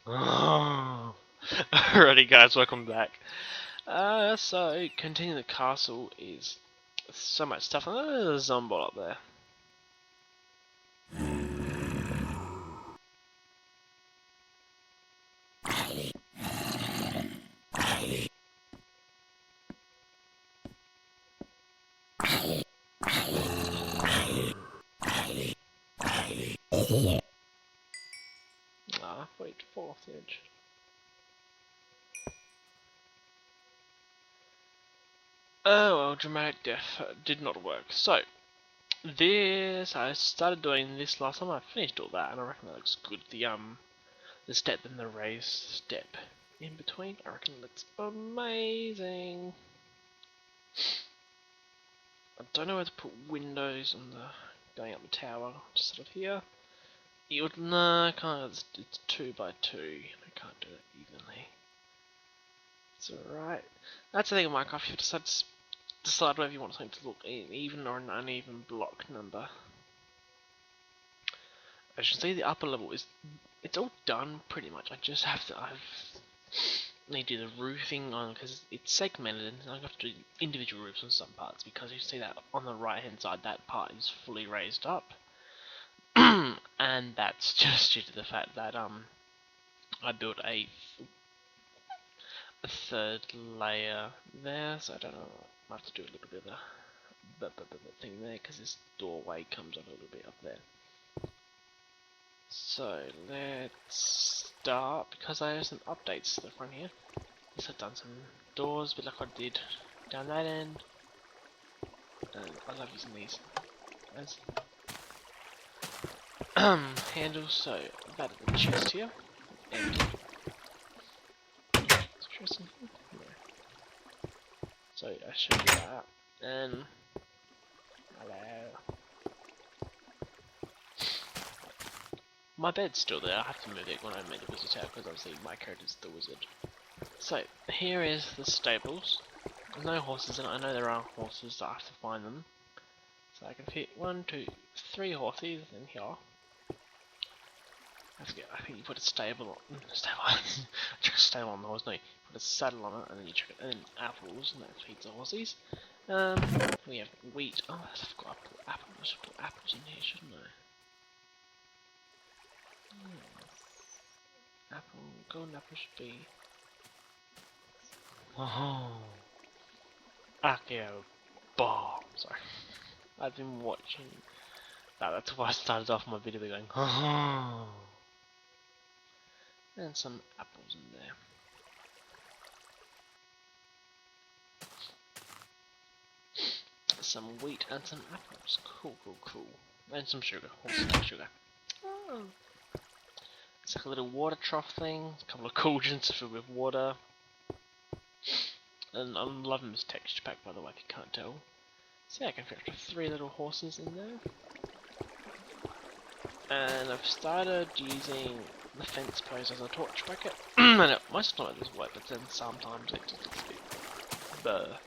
Oh. Alrighty guys, welcome back. So continuing the castle is so much stuff. Oh, there's a zombie up there. Ah, wait, fall off the edge. Oh well, dramatic death did not work. So I started doing this last time. I finished all that, and I reckon that looks good. The step and the raised step in between, I reckon it looks amazing. I don't know where to put windows on the going up the tower. Just sort of here. No, I can't. It's 2 by 2. I can't do it evenly. It's alright. That's the thing in Minecraft. You have to decide whether you want something to look even or an uneven block number. As you can see, the upper level it's all done pretty much. I just have to need to do the roofing on because it's segmented, and I have to do individual roofs on some parts because you see that on the right hand side that part is fully raised up. And that's just due to the fact that I built a third layer there, so I don't know. I have to do a little bit of the thing there because this doorway comes up a little bit up there. So let's start because I have some updates to the front here. Yes, I've done some doors, but like I did down that end. And I love using these as handles. So that is the chest here. Empty. Interesting. No. So I showed you that. And hello. My bed's still there. I have to move it when I made the wizard out because obviously my character's the wizard. So here is the stables. There's no horses in it. I know there are horses, so I have to find them. So I can fit 1, 2, 3 horses in here. I think you put a stable on stable on the horse. No, you put a saddle on it, and then you chuck it, and then apples, and that feeds the horses. We have wheat. Oh, I forgot to put apples. I should put apples in here, shouldn't I? Apple, golden apple should be. Oh, Akio bomb. Sorry, I've been watching. That's why I started off my video going. Oh, and some apples in there. Some wheat and some apples. Cool. And some sugar. Also some sugar. Oh. It's like a little water trough thing. A couple of cauldrons filled with water. And I'm loving this texture pack, by the way, if you can't tell. So yeah, I can fit up to 3 little horses in there. And I've started using the fence post as a torch bracket. And most of the time it does work, but then sometimes it just looks a bit blur.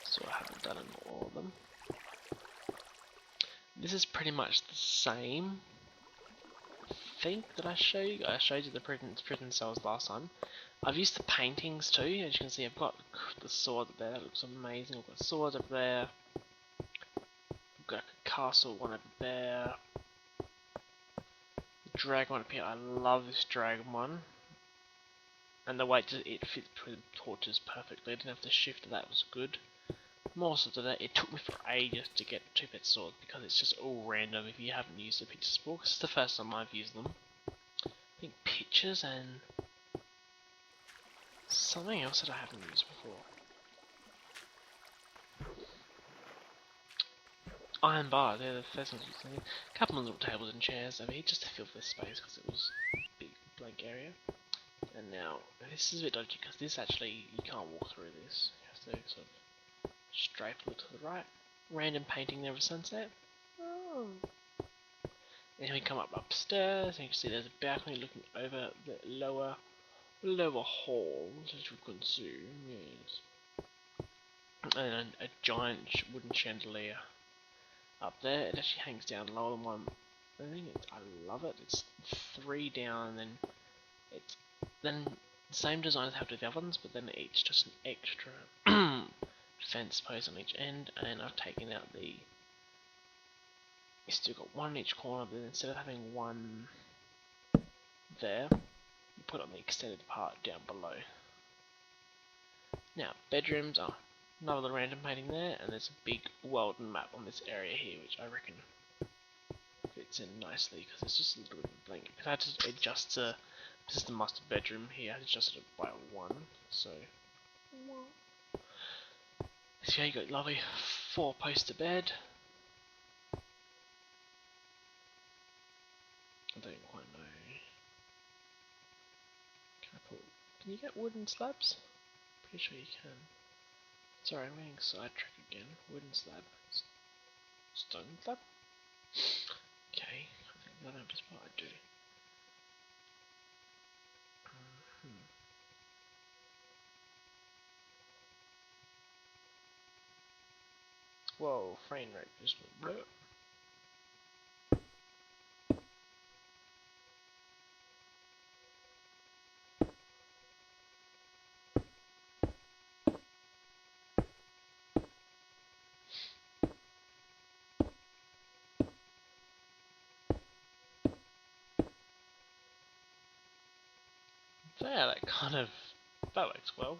So I haven't done it in all of them. This is pretty much the same thing that I showed you. I showed you the prison cells last time. I've used the paintings too. As you can see, I've got the sword up there. That looks amazing. I've got a sword up there. I've got a castle one over there. The dragon one up here. I love this dragon one. And the way it fits with the torches perfectly. I didn't have to shift. That was good. More so that it took me for ages to get 2-bit sword because it's just all random if you haven't used the pictures before. This is the first time I've used them. I think pictures and something else that I haven't used before. Iron bar, they're the first ones used. A couple of little tables and chairs over here just to fill this space because it was a big blank area. And now this is a bit dodgy because this actually you can't walk through this. You have to sort of strafe a little to the right. Random painting there of sunset. Oh. And then we come up upstairs, and you can see there's a balcony looking over the lower halls, as you can see. Yes. And a giant wooden chandelier up there. It actually hangs down lower than one. I love it. It's 3 down, and then it's then the same design as how to do the other ones, but then it's just an extra fence post on each end, and I've taken out the. You still got one in each corner, but instead of having one there, you put it on the extended part down below. Now, bedrooms are another random painting there, and there's a big world map on this area here, which I reckon fits in nicely, because it's just a little bit of a blank. Because I had to adjust to, this is the master bedroom here, I had to adjust it by 1, so yeah, you got lovely 4-poster bed. I don't quite know. Can you get wooden slabs? Pretty sure you can. Sorry, I'm getting sidetracked again. Wooden slab. Stone slab? Okay, I think I know just what I do. Whoa, frame rate just went bleh. There, that works well.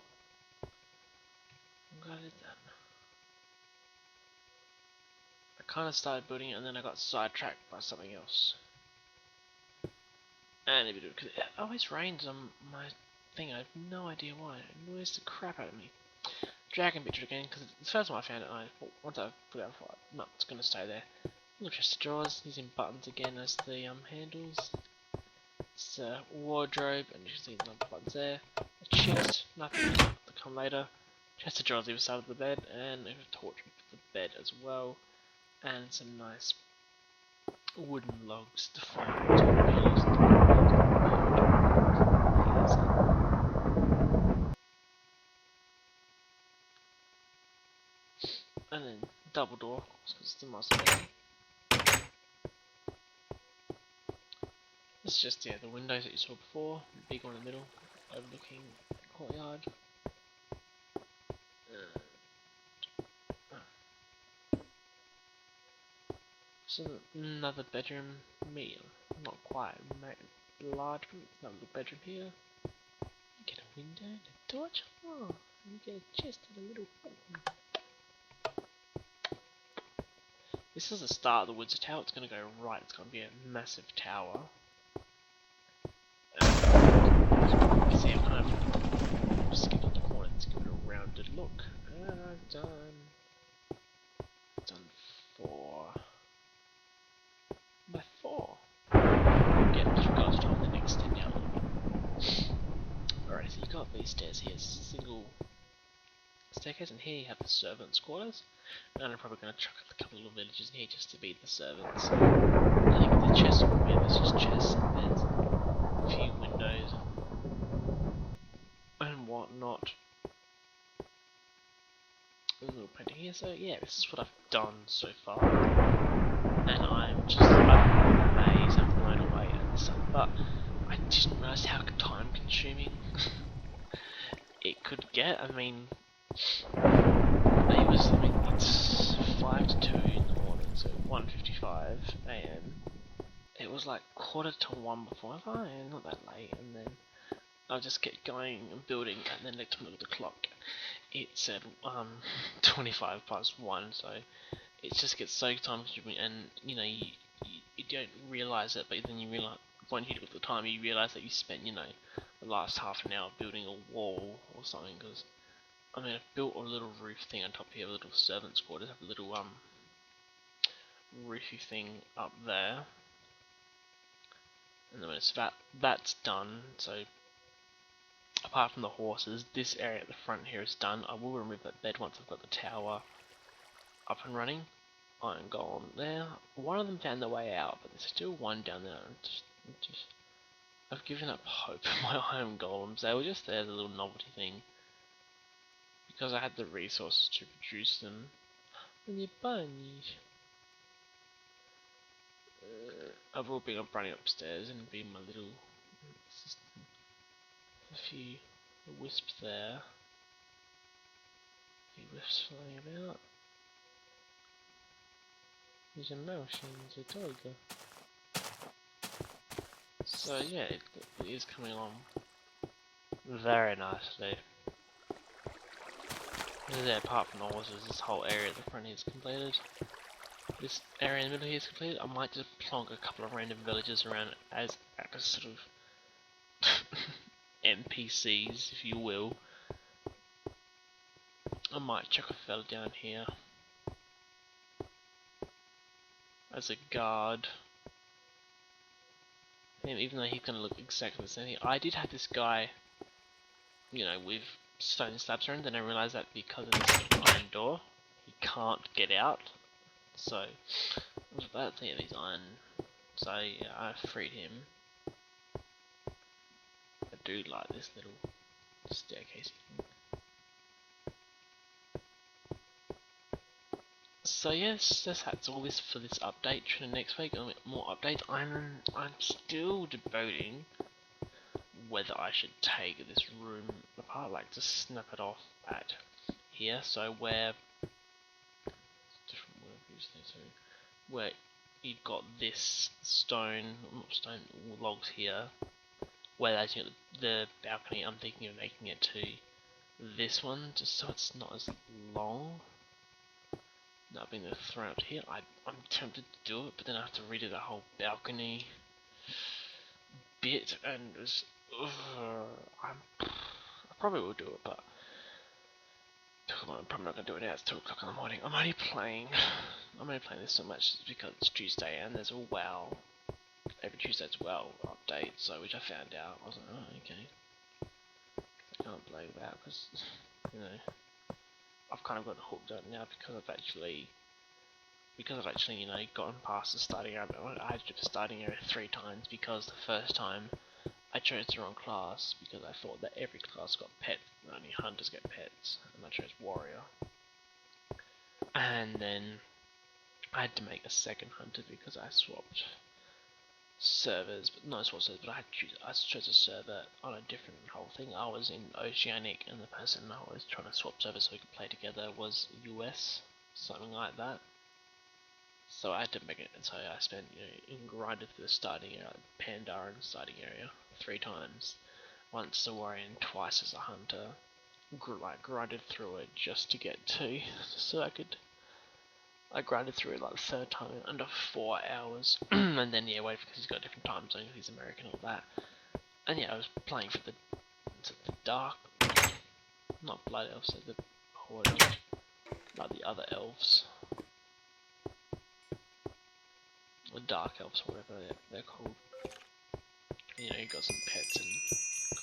I'm glad I did that. I kind of started building it and then I got sidetracked by something else. And if it because it always rains on my thing, I have no idea why. It annoys the crap out of me. Dragon picture again, because it's the first time I found it, and I thought once I put it out, I thought, no, it's going to stay there. Little chest of drawers, using buttons again as the handles. It's a wardrobe, and you can see the buttons there. A chest, nothing to come later. Chest of drawers either side of the bed, and a torch for the bed as well. And some nice wooden logs to find. And then double door, because it's the master bedroom. It's just, yeah, the windows that you saw before, the big one in the middle, overlooking the courtyard. So another bedroom, not quite large, but it's another little bedroom here. You get a window and a torch, oh, and you get a chest and a little. This is the start of the Woods Tower. It's going to go right. It's going to be a massive tower. You see, I've kind of skipped the corner to give it a rounded look. And I've done 4 by 4. Again, just forgot to tell the next step down. Alright, so you've got these stairs here, single staircase, and here you have the servants' quarters. And I'm probably going to chuck a couple of villages in here just to be the servants. I think the chests will be there's just chests and beds, a few windows, and whatnot. A little painting here, so yeah, this is what I've done so far. And I'm just amazed I've blown away and stuff, but I didn't realise how time consuming it could get. I mean, it's 5 to 2 in the morning, so 1:55 AM. It was like 1:45 before I thought, oh, yeah, not that late, and then I just kept going and building, and then next time I looked at the clock, it said 1:25, so it just gets so time consuming, and you know, you don't realise it, but then you realise, when you look at the time, you realise that you spent, you know, the last half an hour building a wall or something, because I mean, I've built a little roof thing on top here, a little servants' quarters, have a little roofy thing up there, and then when it's that's done, so apart from the horses, this area at the front here is done. I will remove that bed once I've got the tower up and running. Iron golem there. One of them found their way out, but there's still one down there. I've given up hope for my iron golems. They were just there as a little novelty thing, because I had the resources to produce them. And you bunnies. I've all been up running upstairs and being my little assistant. few wisps there. A few wisps flying about. There's a mouse and there's a tiger. So yeah, it is coming along very nicely. Yeah, apart from the horses, this whole area at the front is completed. This area in the middle here is completed. I might just plonk a couple of random villages around as sort of NPCs, if you will. I might chuck a fella down here as a guard. And even though he's gonna look exactly the same, I did have this guy, you know, with stone slabs around. Then I realised that because of this iron door, he can't get out. So that thing of his iron. So yeah, I freed him. I do like this little staircase thing. So yes, that's all this for this update. Tune in next week. More updates. I'm still debating whether I should take this room apart, like just snap it off at here. So where different word use there. So where you've got this logs here. Where that's the balcony, I'm thinking of making it to this one, just so it's not as long. Not being thrown up here. I'm tempted to do it, but then I have to redo the whole balcony bit, and it was, I probably will do it, but I'm probably not going to do it now. It's 2 o'clock in the morning. I'm only playing this so much because it's Tuesday and there's a WoW. Every Tuesday's WoW update, so which I found out. I was like, oh, okay. I can't play WoW because, you know, I've kind of got hooked on it now because I've actually, you know, gotten past the starting area. I had to do the starting area 3 times because the first time I chose the wrong class because I thought that every class got pets and only hunters get pets, and I chose warrior. And then I had to make a second hunter because I swapped servers, but not swapped servers, but I chose a server on a different whole thing. I was in Oceanic, and the person I was trying to swap servers so we could play together was US, something like that. So I had to make it, and so I spent, you know, grinded through the starting area, like Pandaren starting area, 3 times. Once as a warrior and twice as a hunter. Grinded through it just to get to, so I grinded through it like the 3rd time in under 4 hours. And then yeah, wait, because he's got a different time zone, he's American and all that. And yeah, I was playing for the dark, not blood elves, so the horde, like the other elves. Or dark elves, or whatever they're called. You know, you got some pets and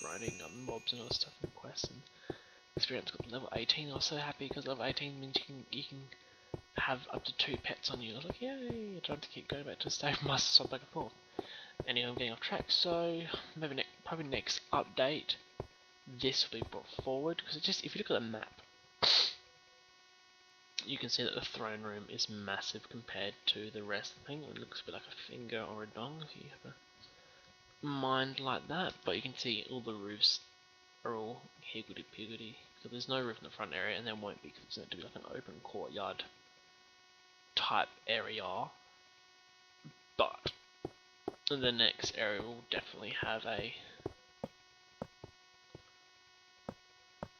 grinding on mobs and all stuff and quests and experience. Got level 18. I was so happy because level 18 means you can have up to 2 pets on you. I was like, yay! I don't have to keep going back to the save master swap back and forth. Anyway, I'm getting off track, so maybe probably next update this will be brought forward, because it just, if you look at the map, you can see that the throne room is massive compared to the rest of the thing. It looks a bit like a finger or a dong if you have a mind like that, but you can see all the roofs are all higgledy-piggledy. So there's no roof in the front area, and there won't be because it's meant to be like an open courtyard type area. But the next area will definitely have a.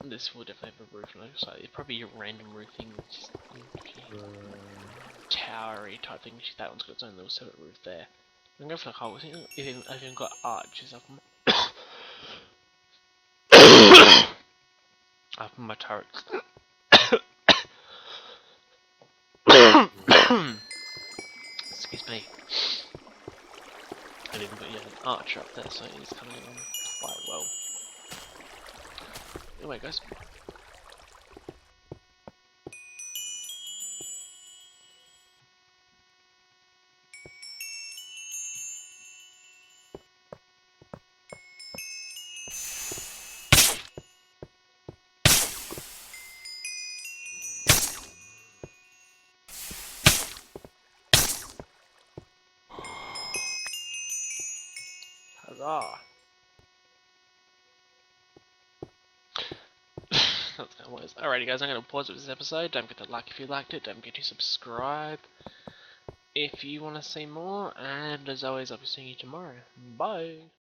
This will definitely have a roof, and so it's probably a random roofing, just towery type thing. That one's got its own little separate roof there. I'm going for the whole thing. I've even got arches up up on my turrets. Excuse me. I've even got an archer up there, so he's coming along quite well. Anyway, guys. Huzzah! That's how it works. Alrighty guys, I'm going to pause with this episode. Don't forget to like if you liked it. Don't forget to subscribe if you want to see more. And as always, I'll be seeing you tomorrow. Bye!